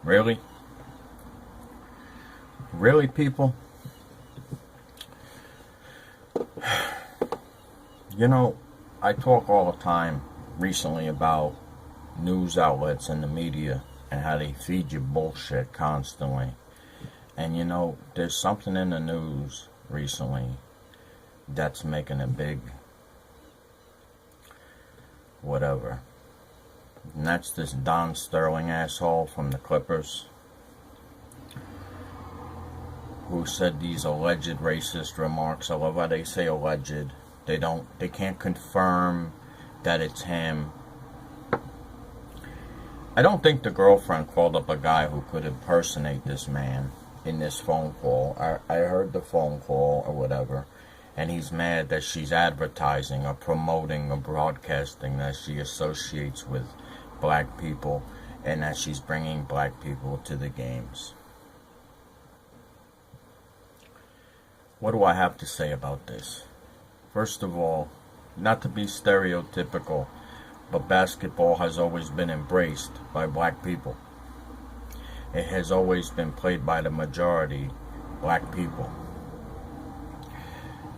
Really? Really, people? You know, I talk all the time recently about news outlets and the media and how they feed you bullshit constantly. And you know, there's something in the news recently that's making a big whatever. And that's this Don Sterling asshole from the Clippers who said these alleged racist remarks. I love how they say alleged. They can't confirm that it's him. I don't think the girlfriend called up a guy who could impersonate this man in this phone call. I heard the phone call or whatever, and he's mad that she's advertising or promoting or broadcasting that she associates with black people and that she's bringing black people to the games. What do I have to say about this? First of all, not to be stereotypical, but basketball has always been embraced by black people. It has always been played by the majority black people.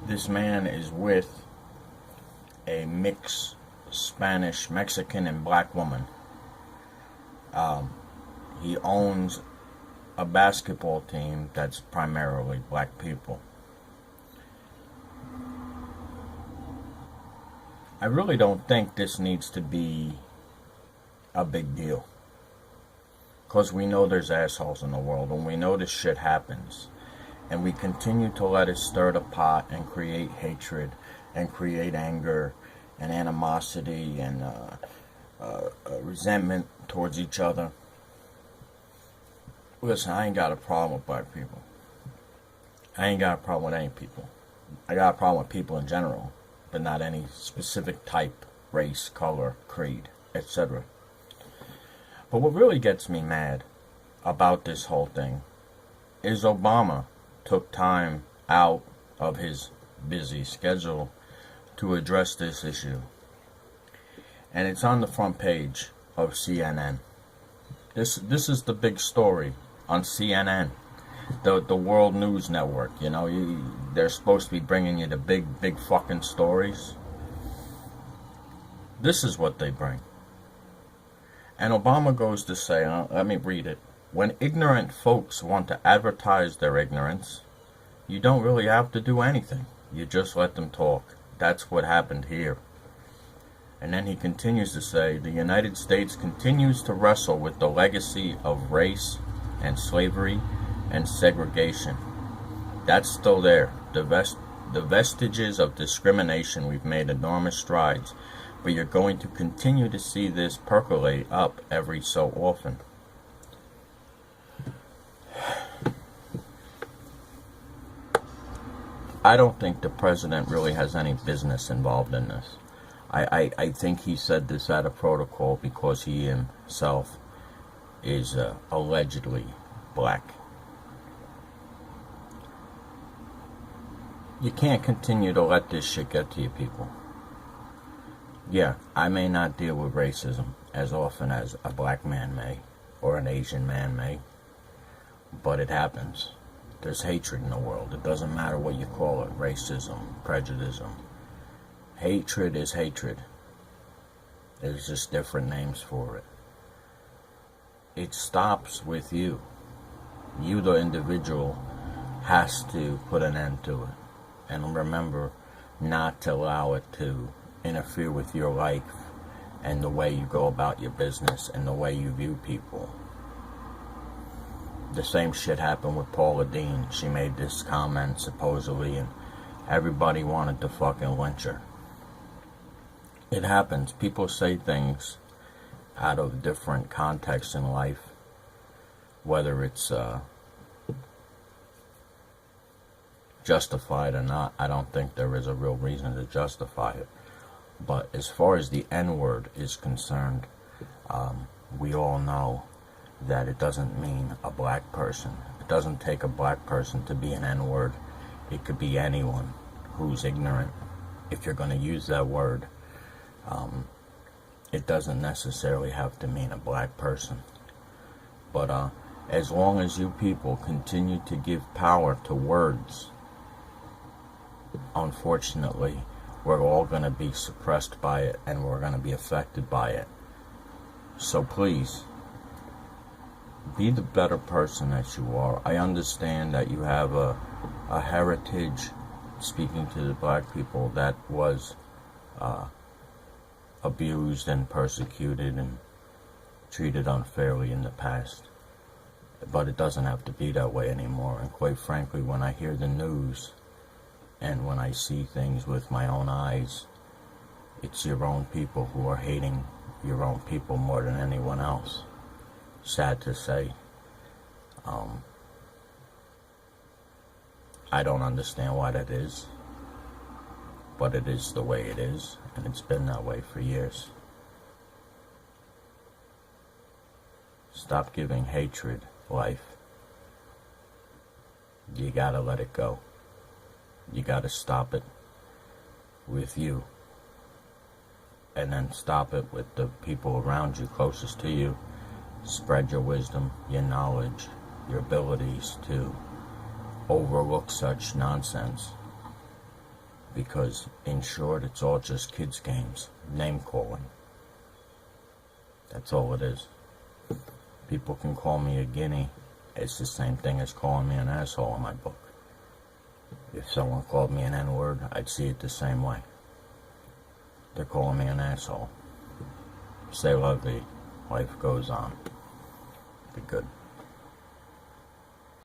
This man is with a mixed Spanish, Mexican, and black woman. He owns a basketball team that's primarily black people. I really don't think this needs to be a big deal. Because we know there's assholes in the world, and we know this shit happens. And we continue to let it stir the pot and create hatred and create anger and animosity and resentment towards each other. Listen, I ain't got a problem with black people. I ain't got a problem with any people. I got a problem with people in general, but not any specific type, race, color, creed, etc. But what really gets me mad about this whole thing is Obama took time out of his busy schedule to address this issue. And it's on the front page of CNN. This is the big story on CNN, the World News Network. You know, they're supposed to be bringing you the big fucking stories. This is what they bring. And Obama goes to say, let me read it. When ignorant folks want to advertise their ignorance, you don't really have to do anything. You just let them talk. That's what happened here. And then he continues to say, the United States continues to wrestle with the legacy of race and slavery and segregation. That's still there. The vestiges of discrimination, we've made enormous strides, but you're going to continue to see this percolate up every so often. I don't think the president really has any business involved in this. I think he said this out of protocol because he himself is allegedly black. You can't continue to let this shit get to you, people. Yeah, I may not deal with racism as often as a black man may, or an Asian man may, but it happens. There's hatred in the world. It doesn't matter what you call it, racism, prejudice. Hatred is hatred. There's just different names for it. It stops with you. You, the individual, has to put an end to it. And remember not to allow it to interfere with your life and the way you go about your business and the way you view people. The same shit happened with Paula Deen. She made this comment supposedly and everybody wanted to fucking lynch her. It happens. People say things out of different contexts in life, whether it's justified or not. I don't think there is a real reason to justify it. But as far as the N-word is concerned, we all know that it doesn't mean a black person. It doesn't take a black person to be an N-word. It could be anyone who's ignorant. If you're going to use that word, it doesn't necessarily have to mean a black person. But as long as you people continue to give power to words, unfortunately, we're all going to be suppressed by it and we're going to be affected by it. So please, be the better person that you are. I understand that you have a heritage, speaking to the black people, that was abused and persecuted and treated unfairly in the past. But it doesn't have to be that way anymore. And quite frankly, when I hear the news and when I see things with my own eyes, it's your own people who are hating your own people more than anyone else. Sad to say. I don't understand why that is, but it is the way it is, and it's been that way for years. Stop giving hatred life. You gotta let it go. You gotta stop it with you, and then stop it with the people around you, closest to you. Spread your wisdom, your knowledge, your abilities to overlook such nonsense. Because, in short, it's all just kids' games. Name calling. That's all it is. People can call me a guinea. It's the same thing as calling me an asshole in my book. If someone called me an N-word, I'd see it the same way. They're calling me an asshole. Stay lovely. Life goes on. Be good.